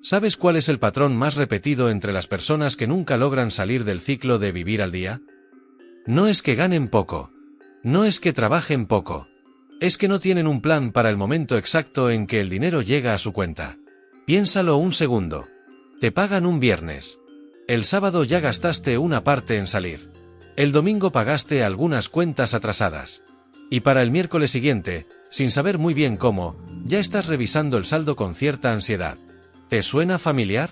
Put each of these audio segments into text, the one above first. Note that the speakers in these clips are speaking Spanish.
¿Sabes cuál es el patrón más repetido entre las personas que nunca logran salir del ciclo de vivir al día? No es que ganen poco. No es que trabajen poco. Es que no tienen un plan para el momento exacto en que el dinero llega a su cuenta. Piénsalo un segundo. Te pagan un viernes. El sábado ya gastaste una parte en salir. El domingo pagaste algunas cuentas atrasadas. Y para el miércoles siguiente, sin saber muy bien cómo, ya estás revisando el saldo con cierta ansiedad. ¿Te suena familiar?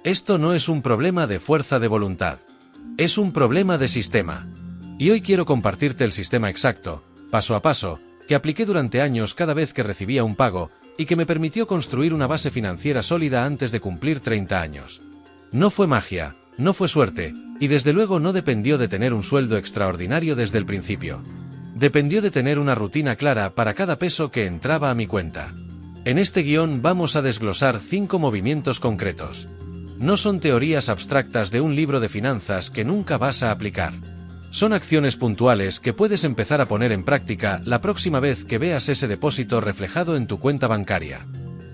Esto no es un problema de fuerza de voluntad. Es un problema de sistema. Y hoy quiero compartirte el sistema exacto, paso a paso, que apliqué durante años cada vez que recibía un pago, y que me permitió construir una base financiera sólida antes de cumplir 30 años. No fue magia, no fue suerte, y desde luego no dependió de tener un sueldo extraordinario desde el principio. Dependió de tener una rutina clara para cada peso que entraba a mi cuenta. En este guión vamos a desglosar 5 movimientos concretos. No son teorías abstractas de un libro de finanzas que nunca vas a aplicar. Son acciones puntuales que puedes empezar a poner en práctica la próxima vez que veas ese depósito reflejado en tu cuenta bancaria.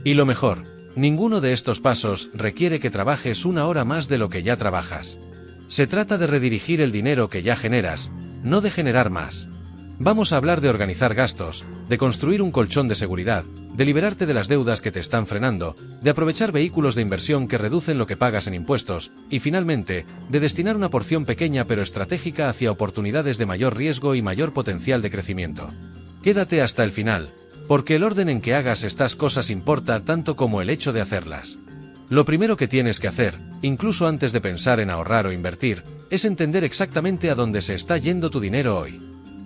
Y lo mejor, ninguno de estos pasos requiere que trabajes una hora más de lo que ya trabajas. Se trata de redirigir el dinero que ya generas, no de generar más. Vamos a hablar de organizar gastos, de construir un colchón de seguridad, de liberarte de las deudas que te están frenando, de aprovechar vehículos de inversión que reducen lo que pagas en impuestos, y finalmente, de destinar una porción pequeña pero estratégica hacia oportunidades de mayor riesgo y mayor potencial de crecimiento. Quédate hasta el final, porque el orden en que hagas estas cosas importa tanto como el hecho de hacerlas. Lo primero que tienes que hacer, incluso antes de pensar en ahorrar o invertir, es entender exactamente a dónde se está yendo tu dinero hoy.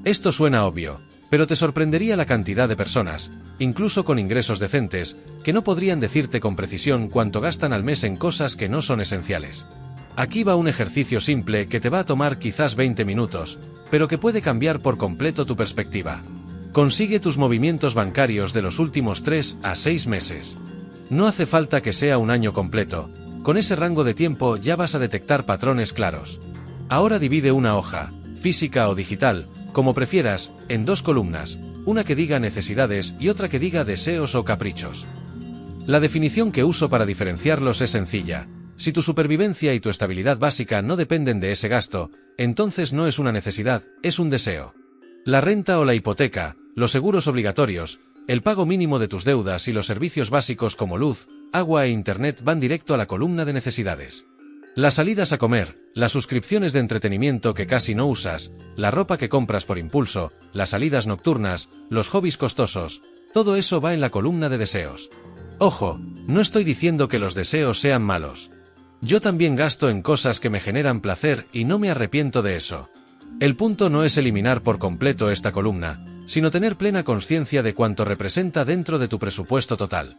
Esto suena obvio, pero te sorprendería la cantidad de personas, incluso con ingresos decentes, que no podrían decirte con precisión cuánto gastan al mes en cosas que no son esenciales. Aquí va un ejercicio simple que te va a tomar quizás 20 minutos, pero que puede cambiar por completo tu perspectiva. Consigue tus movimientos bancarios de los últimos 3 a 6 meses. No hace falta que sea un año completo, con ese rango de tiempo ya vas a detectar patrones claros. Ahora divide una hoja, física o digital, como prefieras, en 2 columnas, una que diga necesidades y otra que diga deseos o caprichos. La definición que uso para diferenciarlos es sencilla. Si tu supervivencia y tu estabilidad básica no dependen de ese gasto, entonces no es una necesidad, es un deseo. La renta o la hipoteca, los seguros obligatorios, el pago mínimo de tus deudas y los servicios básicos como luz, agua e internet van directo a la columna de necesidades. Las salidas a comer, las suscripciones de entretenimiento que casi no usas, la ropa que compras por impulso, las salidas nocturnas, los hobbies costosos, todo eso va en la columna de deseos. Ojo, no estoy diciendo que los deseos sean malos. Yo también gasto en cosas que me generan placer y no me arrepiento de eso. El punto no es eliminar por completo esta columna, sino tener plena conciencia de cuánto representa dentro de tu presupuesto total.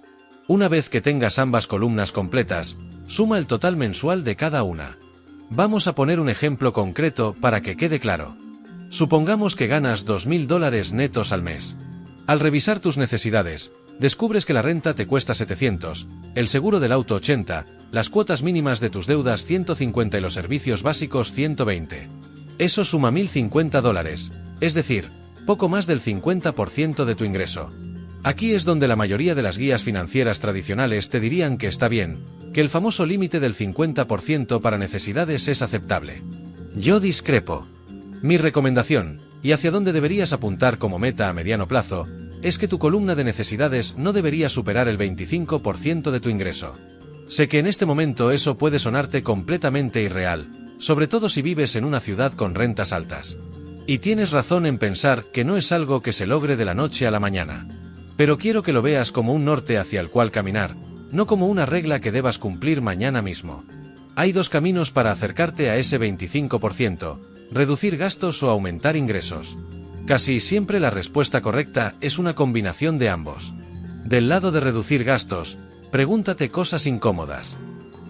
Una vez que tengas ambas columnas completas, suma el total mensual de cada una. Vamos a poner un ejemplo concreto para que quede claro. Supongamos que ganas $2.000 netos al mes. Al revisar tus necesidades, descubres que la renta te cuesta 700, el seguro del auto 80, las cuotas mínimas de tus deudas 150 y los servicios básicos 120. Eso suma $1.050, es decir, poco más del 50% de tu ingreso. Aquí es donde la mayoría de las guías financieras tradicionales te dirían que está bien, que el famoso límite del 50% para necesidades es aceptable. Yo discrepo. Mi recomendación, y hacia dónde deberías apuntar como meta a mediano plazo, es que tu columna de necesidades no debería superar el 25% de tu ingreso. Sé que en este momento eso puede sonarte completamente irreal, sobre todo si vives en una ciudad con rentas altas. Y tienes razón en pensar que no es algo que se logre de la noche a la mañana. Pero quiero que lo veas como un norte hacia el cual caminar, no como una regla que debas cumplir mañana mismo. Hay 2 caminos para acercarte a ese 25%, reducir gastos o aumentar ingresos. Casi siempre la respuesta correcta es una combinación de ambos. Del lado de reducir gastos, pregúntate cosas incómodas.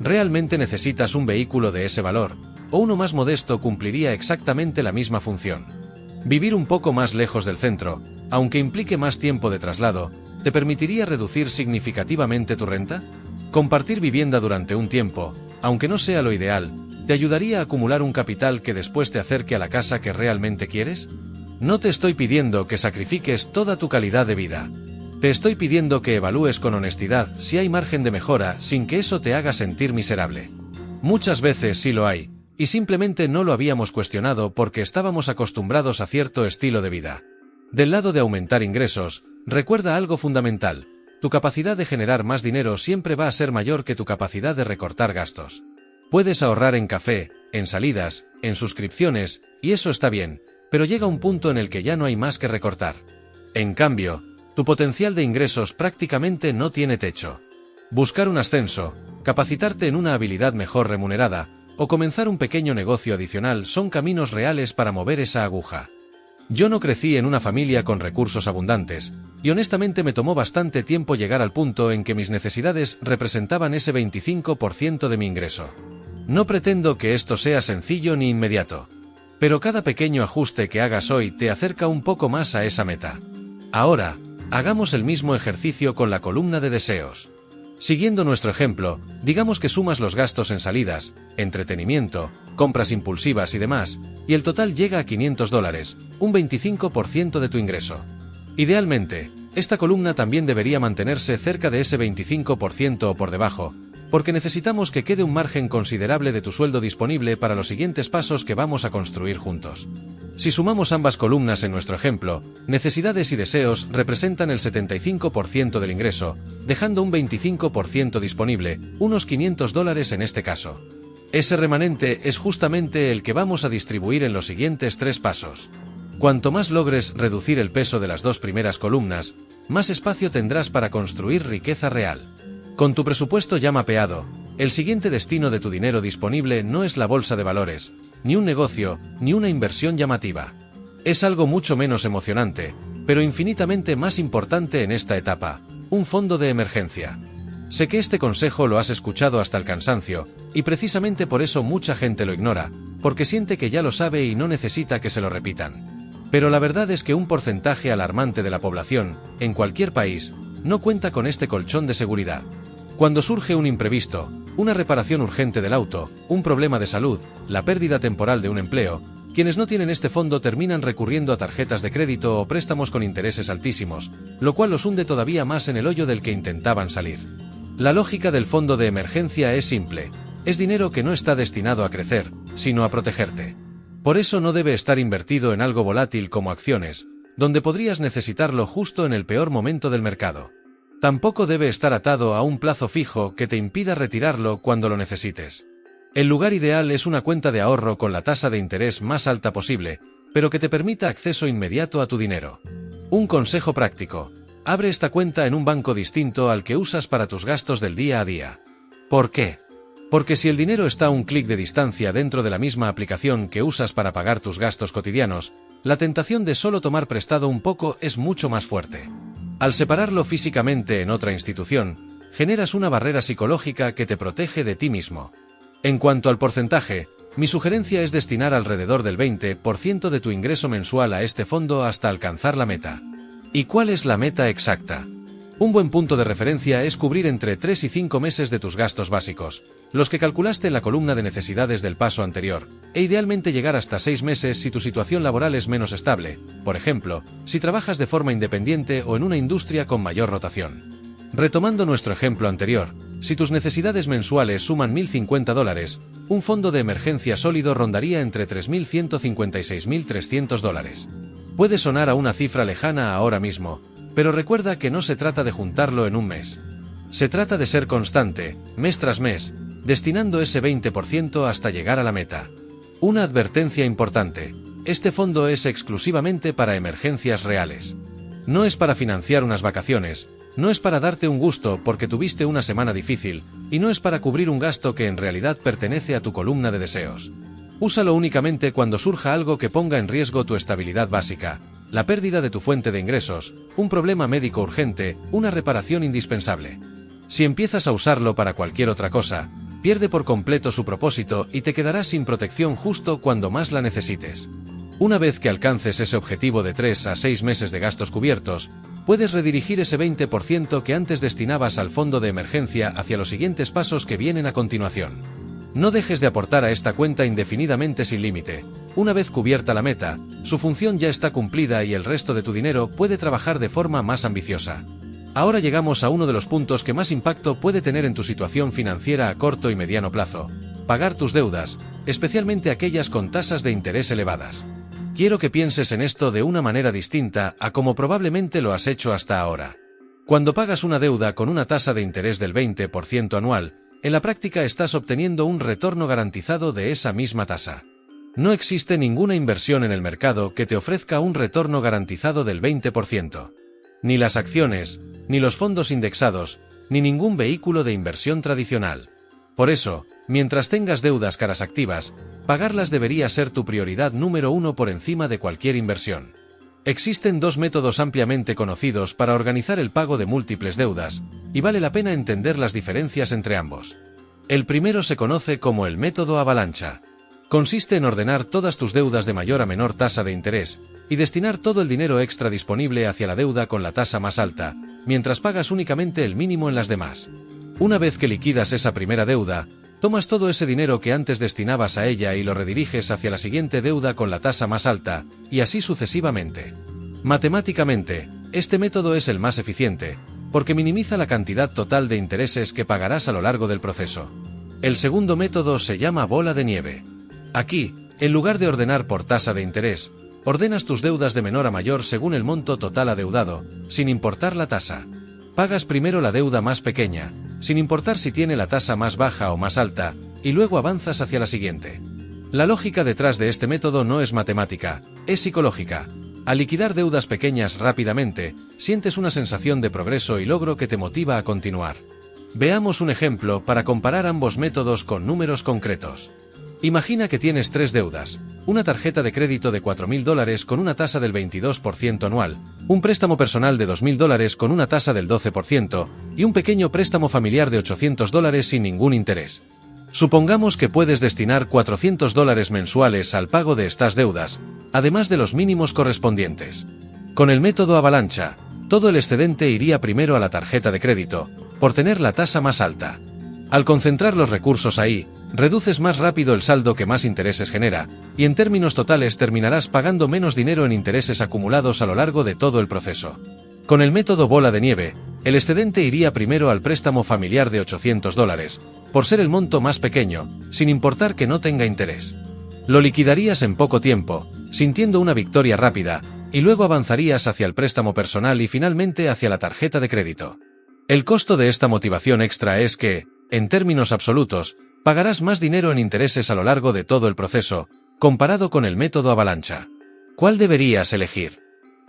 ¿Realmente necesitas un vehículo de ese valor, o uno más modesto cumpliría exactamente la misma función? Vivir un poco más lejos del centro, aunque implique más tiempo de traslado, ¿te permitiría reducir significativamente tu renta? Compartir vivienda durante un tiempo, aunque no sea lo ideal, ¿te ayudaría a acumular un capital que después te acerque a la casa que realmente quieres? No te estoy pidiendo que sacrifiques toda tu calidad de vida. Te estoy pidiendo que evalúes con honestidad si hay margen de mejora sin que eso te haga sentir miserable. Muchas veces sí lo hay, y simplemente no lo habíamos cuestionado porque estábamos acostumbrados a cierto estilo de vida. Del lado de aumentar ingresos, recuerda algo fundamental: tu capacidad de generar más dinero siempre va a ser mayor que tu capacidad de recortar gastos. Puedes ahorrar en café, en salidas, en suscripciones, y eso está bien, pero llega un punto en el que ya no hay más que recortar. En cambio, tu potencial de ingresos prácticamente no tiene techo. Buscar un ascenso, capacitarte en una habilidad mejor remunerada, o comenzar un pequeño negocio adicional son caminos reales para mover esa aguja. Yo no crecí en una familia con recursos abundantes, y honestamente me tomó bastante tiempo llegar al punto en que mis necesidades representaban ese 25% de mi ingreso. No pretendo que esto sea sencillo ni inmediato, pero cada pequeño ajuste que hagas hoy te acerca un poco más a esa meta. Ahora, hagamos el mismo ejercicio con la columna de deseos. Siguiendo nuestro ejemplo, digamos que sumas los gastos en salidas, entretenimiento, compras impulsivas y demás, y el total llega a $500, un 25% de tu ingreso. Idealmente, esta columna también debería mantenerse cerca de ese 25% o por debajo, porque necesitamos que quede un margen considerable de tu sueldo disponible para los siguientes pasos que vamos a construir juntos. Si sumamos ambas columnas en nuestro ejemplo, necesidades y deseos representan el 75% del ingreso, dejando un 25% disponible, unos $500 en este caso. Ese remanente es justamente el que vamos a distribuir en los siguientes 3 pasos. Cuanto más logres reducir el peso de las 2 primeras columnas, más espacio tendrás para construir riqueza real. Con tu presupuesto ya mapeado, el siguiente destino de tu dinero disponible no es la bolsa de valores, ni un negocio, ni una inversión llamativa. Es algo mucho menos emocionante, pero infinitamente más importante en esta etapa: un fondo de emergencia. Sé que este consejo lo has escuchado hasta el cansancio, y precisamente por eso mucha gente lo ignora, porque siente que ya lo sabe y no necesita que se lo repitan. Pero la verdad es que un porcentaje alarmante de la población, en cualquier país, no cuenta con este colchón de seguridad. Cuando surge un imprevisto, una reparación urgente del auto, un problema de salud, la pérdida temporal de un empleo, quienes no tienen este fondo terminan recurriendo a tarjetas de crédito o préstamos con intereses altísimos, lo cual los hunde todavía más en el hoyo del que intentaban salir. La lógica del fondo de emergencia es simple: es dinero que no está destinado a crecer, sino a protegerte. Por eso no debe estar invertido en algo volátil como acciones, donde podrías necesitarlo justo en el peor momento del mercado. Tampoco debe estar atado a un plazo fijo que te impida retirarlo cuando lo necesites. El lugar ideal es una cuenta de ahorro con la tasa de interés más alta posible, pero que te permita acceso inmediato a tu dinero. Un consejo práctico: abre esta cuenta en un banco distinto al que usas para tus gastos del día a día. ¿Por qué? Porque si el dinero está a un clic de distancia dentro de la misma aplicación que usas para pagar tus gastos cotidianos, la tentación de solo tomar prestado un poco es mucho más fuerte. Al separarlo físicamente en otra institución, generas una barrera psicológica que te protege de ti mismo. En cuanto al porcentaje, mi sugerencia es destinar alrededor del 20% de tu ingreso mensual a este fondo hasta alcanzar la meta. ¿Y cuál es la meta exacta? Un buen punto de referencia es cubrir entre 3 y 5 meses de tus gastos básicos, los que calculaste en la columna de necesidades del paso anterior, e idealmente llegar hasta 6 meses si tu situación laboral es menos estable, por ejemplo, si trabajas de forma independiente o en una industria con mayor rotación. Retomando nuestro ejemplo anterior, si tus necesidades mensuales suman $1.050, un fondo de emergencia sólido rondaría entre $3.150 y $6.300. Puede sonar a una cifra lejana ahora mismo, pero recuerda que no se trata de juntarlo en un mes. Se trata de ser constante, mes tras mes, destinando ese 20% hasta llegar a la meta. Una advertencia importante: este fondo es exclusivamente para emergencias reales. No es para financiar unas vacaciones, no es para darte un gusto porque tuviste una semana difícil, y no es para cubrir un gasto que en realidad pertenece a tu columna de deseos. Úsalo únicamente cuando surja algo que ponga en riesgo tu estabilidad básica: la pérdida de tu fuente de ingresos, un problema médico urgente, una reparación indispensable. Si empiezas a usarlo para cualquier otra cosa, pierde por completo su propósito y te quedarás sin protección justo cuando más la necesites. Una vez que alcances ese objetivo de 3 a 6 meses de gastos cubiertos, puedes redirigir ese 20% que antes destinabas al fondo de emergencia hacia los siguientes pasos que vienen a continuación. No dejes de aportar a esta cuenta indefinidamente sin límite. Una vez cubierta la meta, su función ya está cumplida y el resto de tu dinero puede trabajar de forma más ambiciosa. Ahora llegamos a uno de los puntos que más impacto puede tener en tu situación financiera a corto y mediano plazo: pagar tus deudas, especialmente aquellas con tasas de interés elevadas. Quiero que pienses en esto de una manera distinta a como probablemente lo has hecho hasta ahora. Cuando pagas una deuda con una tasa de interés del 20% anual, en la práctica estás obteniendo un retorno garantizado de esa misma tasa. No existe ninguna inversión en el mercado que te ofrezca un retorno garantizado del 20%. Ni las acciones, ni los fondos indexados, ni ningún vehículo de inversión tradicional. Por eso, mientras tengas deudas caras activas, pagarlas debería ser tu prioridad número uno por encima de cualquier inversión. Existen dos métodos ampliamente conocidos para organizar el pago de múltiples deudas, y vale la pena entender las diferencias entre ambos. El primero se conoce como el método avalancha. Consiste en ordenar todas tus deudas de mayor a menor tasa de interés, y destinar todo el dinero extra disponible hacia la deuda con la tasa más alta, mientras pagas únicamente el mínimo en las demás. Una vez que liquidas esa primera deuda, tomas todo ese dinero que antes destinabas a ella y lo rediriges hacia la siguiente deuda con la tasa más alta, y así sucesivamente. Matemáticamente, este método es el más eficiente, porque minimiza la cantidad total de intereses que pagarás a lo largo del proceso. El segundo método se llama bola de nieve. Aquí, en lugar de ordenar por tasa de interés, ordenas tus deudas de menor a mayor según el monto total adeudado, sin importar la tasa. Pagas primero la deuda más pequeña, sin importar si tiene la tasa más baja o más alta, y luego avanzas hacia la siguiente. La lógica detrás de este método no es matemática, es psicológica. Al liquidar deudas pequeñas rápidamente, sientes una sensación de progreso y logro que te motiva a continuar. Veamos un ejemplo para comparar ambos métodos con números concretos. Imagina que tienes tres deudas: una tarjeta de crédito de $4.000 con una tasa del 22% anual, un préstamo personal de $2.000 con una tasa del 12% y un pequeño préstamo familiar de $800 sin ningún interés. Supongamos que puedes destinar $400 mensuales al pago de estas deudas, además de los mínimos correspondientes. Con el método avalancha, todo el excedente iría primero a la tarjeta de crédito, por tener la tasa más alta. Al concentrar los recursos ahí, reduces más rápido el saldo que más intereses genera, y en términos totales terminarás pagando menos dinero en intereses acumulados a lo largo de todo el proceso. Con el método bola de nieve, el excedente iría primero al préstamo familiar de $800, por ser el monto más pequeño, sin importar que no tenga interés. Lo liquidarías en poco tiempo, sintiendo una victoria rápida, y luego avanzarías hacia el préstamo personal y finalmente hacia la tarjeta de crédito. El costo de esta motivación extra es que, en términos absolutos, pagarás más dinero en intereses a lo largo de todo el proceso, comparado con el método avalancha. ¿Cuál deberías elegir?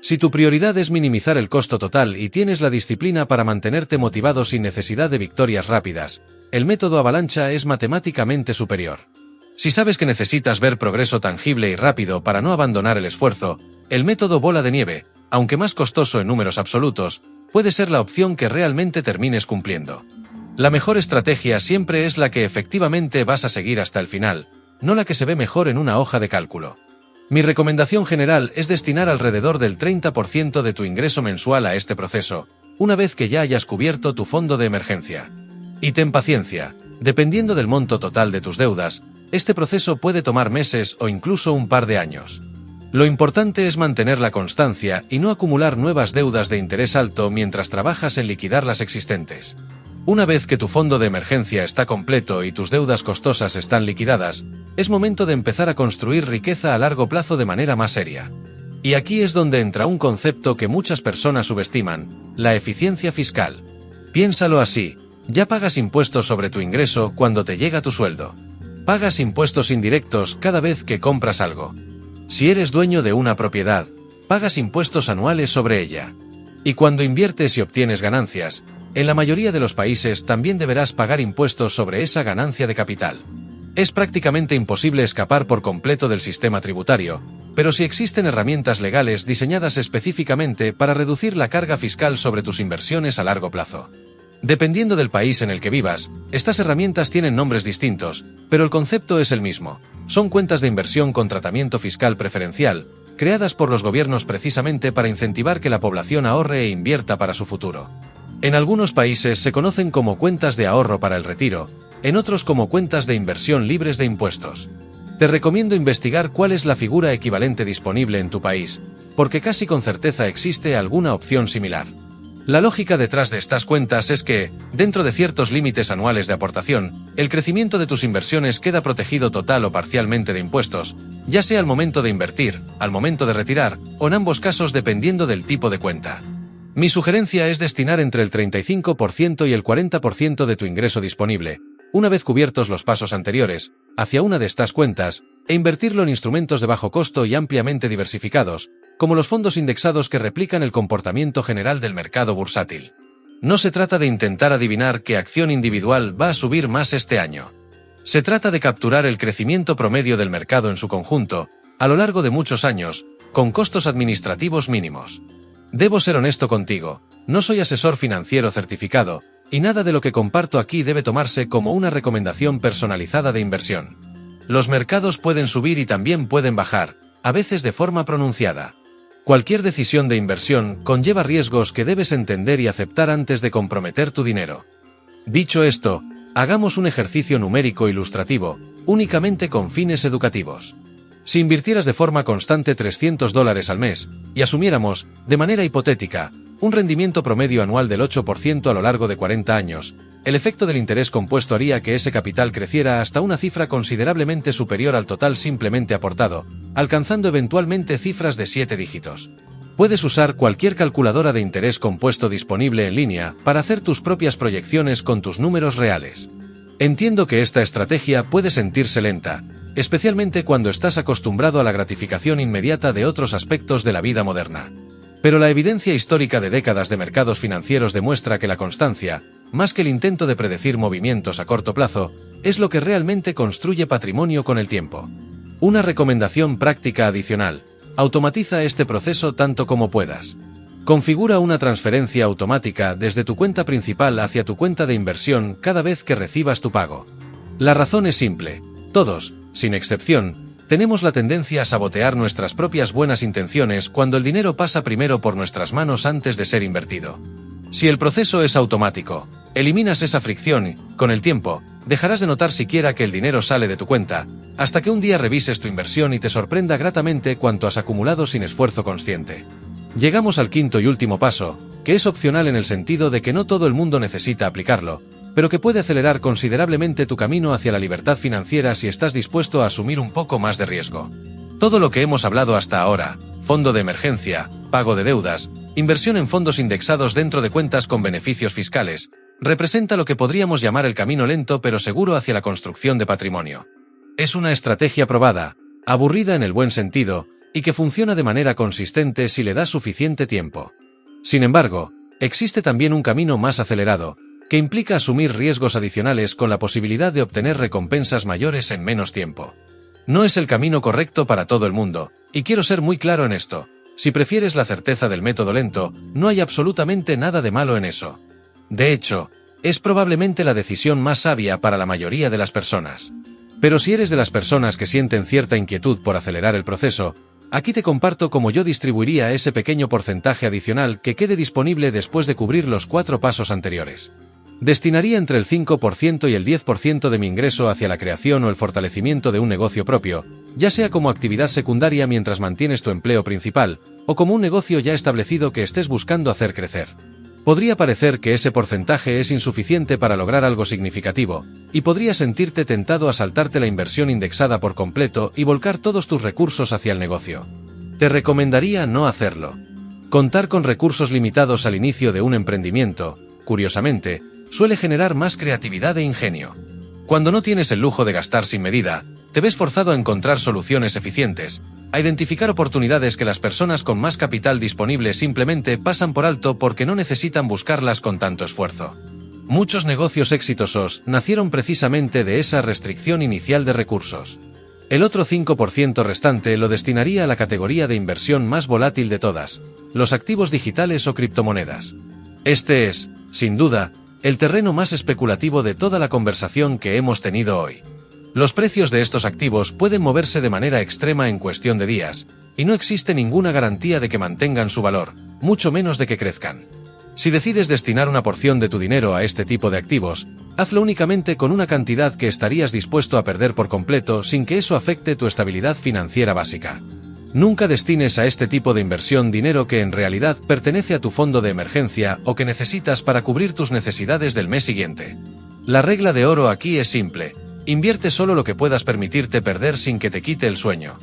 Si tu prioridad es minimizar el costo total y tienes la disciplina para mantenerte motivado sin necesidad de victorias rápidas, el método avalancha es matemáticamente superior. Si sabes que necesitas ver progreso tangible y rápido para no abandonar el esfuerzo, el método bola de nieve, aunque más costoso en números absolutos, puede ser la opción que realmente termines cumpliendo. La mejor estrategia siempre es la que efectivamente vas a seguir hasta el final, no la que se ve mejor en una hoja de cálculo. Mi recomendación general es destinar alrededor del 30% de tu ingreso mensual a este proceso, una vez que ya hayas cubierto tu fondo de emergencia. Y ten paciencia, dependiendo del monto total de tus deudas, este proceso puede tomar meses o incluso un par de años. Lo importante es mantener la constancia y no acumular nuevas deudas de interés alto mientras trabajas en liquidar las existentes. Una vez que tu fondo de emergencia está completo y tus deudas costosas están liquidadas, es momento de empezar a construir riqueza a largo plazo de manera más seria. Y aquí es donde entra un concepto que muchas personas subestiman: la eficiencia fiscal. Piénsalo así: ya pagas impuestos sobre tu ingreso cuando te llega tu sueldo. Pagas impuestos indirectos cada vez que compras algo. Si eres dueño de una propiedad, pagas impuestos anuales sobre ella. Y cuando inviertes y obtienes ganancias, en la mayoría de los países también deberás pagar impuestos sobre esa ganancia de capital. Es prácticamente imposible escapar por completo del sistema tributario, pero si existen herramientas legales diseñadas específicamente para reducir la carga fiscal sobre tus inversiones a largo plazo. Dependiendo del país en el que vivas, estas herramientas tienen nombres distintos, pero el concepto es el mismo. Son cuentas de inversión con tratamiento fiscal preferencial, creadas por los gobiernos precisamente para incentivar que la población ahorre e invierta para su futuro. En algunos países se conocen como cuentas de ahorro para el retiro, en otros como cuentas de inversión libres de impuestos. Te recomiendo investigar cuál es la figura equivalente disponible en tu país, porque casi con certeza existe alguna opción similar. La lógica detrás de estas cuentas es que, dentro de ciertos límites anuales de aportación, el crecimiento de tus inversiones queda protegido total o parcialmente de impuestos, ya sea al momento de invertir, al momento de retirar, o en ambos casos dependiendo del tipo de cuenta. Mi sugerencia es destinar entre el 35% y el 40% de tu ingreso disponible, una vez cubiertos los pasos anteriores, hacia una de estas cuentas, e invertirlo en instrumentos de bajo costo y ampliamente diversificados, como los fondos indexados que replican el comportamiento general del mercado bursátil. No se trata de intentar adivinar qué acción individual va a subir más este año. Se trata de capturar el crecimiento promedio del mercado en su conjunto, a lo largo de muchos años, con costos administrativos mínimos. Debo ser honesto contigo, no soy asesor financiero certificado, y nada de lo que comparto aquí debe tomarse como una recomendación personalizada de inversión. Los mercados pueden subir y también pueden bajar, a veces de forma pronunciada. Cualquier decisión de inversión conlleva riesgos que debes entender y aceptar antes de comprometer tu dinero. Dicho esto, hagamos un ejercicio numérico ilustrativo, únicamente con fines educativos. Si invirtieras de forma constante $300 al mes, y asumiéramos, de manera hipotética, un rendimiento promedio anual del 8% a lo largo de 40 años, el efecto del interés compuesto haría que ese capital creciera hasta una cifra considerablemente superior al total simplemente aportado, alcanzando eventualmente cifras de 7 dígitos. Puedes usar cualquier calculadora de interés compuesto disponible en línea para hacer tus propias proyecciones con tus números reales. Entiendo que esta estrategia puede sentirse lenta, especialmente cuando estás acostumbrado a la gratificación inmediata de otros aspectos de la vida moderna. Pero la evidencia histórica de décadas de mercados financieros demuestra que la constancia, más que el intento de predecir movimientos a corto plazo, es lo que realmente construye patrimonio con el tiempo. Una recomendación práctica adicional: automatiza este proceso tanto como puedas. Configura una transferencia automática desde tu cuenta principal hacia tu cuenta de inversión cada vez que recibas tu pago. La razón es simple: todos, sin excepción, tenemos la tendencia a sabotear nuestras propias buenas intenciones cuando el dinero pasa primero por nuestras manos antes de ser invertido. Si el proceso es automático, eliminas esa fricción y, con el tiempo, dejarás de notar siquiera que el dinero sale de tu cuenta, hasta que un día revises tu inversión y te sorprenda gratamente cuánto has acumulado sin esfuerzo consciente. Llegamos al quinto y último paso, que es opcional en el sentido de que no todo el mundo necesita aplicarlo, pero que puede acelerar considerablemente tu camino hacia la libertad financiera si estás dispuesto a asumir un poco más de riesgo. Todo lo que hemos hablado hasta ahora, fondo de emergencia, pago de deudas, inversión en fondos indexados dentro de cuentas con beneficios fiscales, representa lo que podríamos llamar el camino lento pero seguro hacia la construcción de patrimonio. Es una estrategia probada, aburrida en el buen sentido, y que funciona de manera consistente si le das suficiente tiempo. Sin embargo, existe también un camino más acelerado, que implica asumir riesgos adicionales con la posibilidad de obtener recompensas mayores en menos tiempo. No es el camino correcto para todo el mundo, y quiero ser muy claro en esto: si prefieres la certeza del método lento, no hay absolutamente nada de malo en eso. De hecho, es probablemente la decisión más sabia para la mayoría de las personas. Pero si eres de las personas que sienten cierta inquietud por acelerar el proceso, aquí te comparto cómo yo distribuiría ese pequeño porcentaje adicional que quede disponible después de cubrir los 4 pasos anteriores. Destinaría entre el 5% y el 10% de mi ingreso hacia la creación o el fortalecimiento de un negocio propio, ya sea como actividad secundaria mientras mantienes tu empleo principal, o como un negocio ya establecido que estés buscando hacer crecer. Podría parecer que ese porcentaje es insuficiente para lograr algo significativo, y podrías sentirte tentado a saltarte la inversión indexada por completo y volcar todos tus recursos hacia el negocio. Te recomendaría no hacerlo. Contar con recursos limitados al inicio de un emprendimiento, curiosamente, suele generar más creatividad e ingenio. Cuando no tienes el lujo de gastar sin medida, te ves forzado a encontrar soluciones eficientes, a identificar oportunidades que las personas con más capital disponible simplemente pasan por alto porque no necesitan buscarlas con tanto esfuerzo. Muchos negocios exitosos nacieron precisamente de esa restricción inicial de recursos. El otro 5% restante lo destinaría a la categoría de inversión más volátil de todas, los activos digitales o criptomonedas. Este es, sin duda, el terreno más especulativo de toda la conversación que hemos tenido hoy. Los precios de estos activos pueden moverse de manera extrema en cuestión de días, y no existe ninguna garantía de que mantengan su valor, mucho menos de que crezcan. Si decides destinar una porción de tu dinero a este tipo de activos, hazlo únicamente con una cantidad que estarías dispuesto a perder por completo sin que eso afecte tu estabilidad financiera básica. Nunca destines a este tipo de inversión dinero que en realidad pertenece a tu fondo de emergencia o que necesitas para cubrir tus necesidades del mes siguiente. La regla de oro aquí es simple: invierte solo lo que puedas permitirte perder sin que te quite el sueño.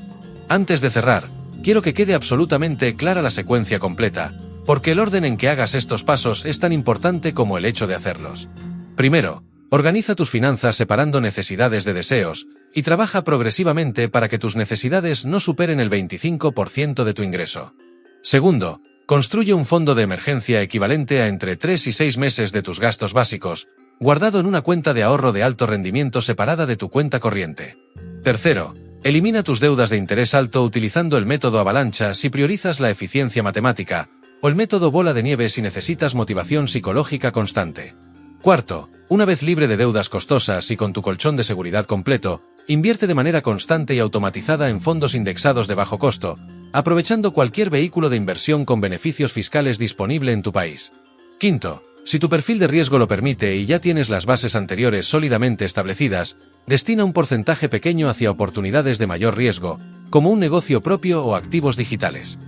Antes de cerrar, quiero que quede absolutamente clara la secuencia completa, porque el orden en que hagas estos pasos es tan importante como el hecho de hacerlos. Primero, organiza tus finanzas separando necesidades de deseos, y trabaja progresivamente para que tus necesidades no superen el 25% de tu ingreso. Segundo, construye un fondo de emergencia equivalente a entre 3 y 6 meses de tus gastos básicos, guardado en una cuenta de ahorro de alto rendimiento separada de tu cuenta corriente. Tercero, elimina tus deudas de interés alto utilizando el método avalancha si priorizas la eficiencia matemática, o el método bola de nieve si necesitas motivación psicológica constante. Cuarto, una vez libre de deudas costosas y con tu colchón de seguridad completo, invierte de manera constante y automatizada en fondos indexados de bajo costo, aprovechando cualquier vehículo de inversión con beneficios fiscales disponible en tu país. Quinto, si tu perfil de riesgo lo permite y ya tienes las bases anteriores sólidamente establecidas, destina un porcentaje pequeño hacia oportunidades de mayor riesgo, como un negocio propio o activos digitales.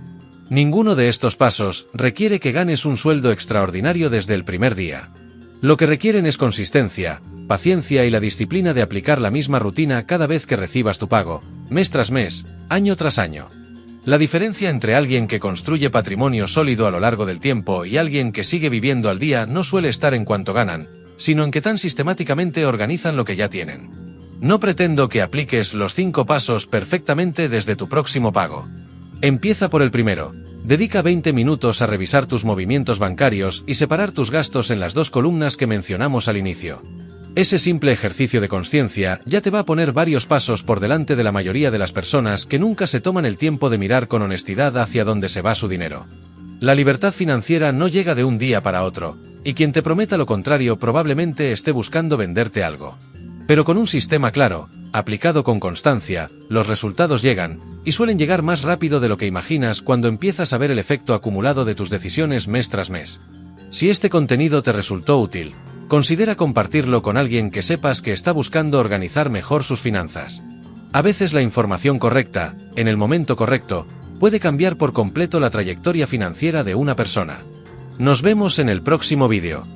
Ninguno de estos pasos requiere que ganes un sueldo extraordinario desde el primer día. Lo que requieren es consistencia, paciencia y la disciplina de aplicar la misma rutina cada vez que recibas tu pago, mes tras mes, año tras año. La diferencia entre alguien que construye patrimonio sólido a lo largo del tiempo y alguien que sigue viviendo al día no suele estar en cuánto ganan, sino en que tan sistemáticamente organizan lo que ya tienen. No pretendo que apliques los 5 pasos perfectamente desde tu próximo pago. Empieza por el primero. Dedica 20 minutos a revisar tus movimientos bancarios y separar tus gastos en las 2 columnas que mencionamos al inicio. Ese simple ejercicio de conciencia ya te va a poner varios pasos por delante de la mayoría de las personas que nunca se toman el tiempo de mirar con honestidad hacia dónde se va su dinero. La libertad financiera no llega de un día para otro, y quien te prometa lo contrario probablemente esté buscando venderte algo. Pero con un sistema claro, aplicado con constancia, los resultados llegan, y suelen llegar más rápido de lo que imaginas cuando empiezas a ver el efecto acumulado de tus decisiones mes tras mes. Si este contenido te resultó útil, considera compartirlo con alguien que sepas que está buscando organizar mejor sus finanzas. A veces la información correcta, en el momento correcto, puede cambiar por completo la trayectoria financiera de una persona. Nos vemos en el próximo vídeo.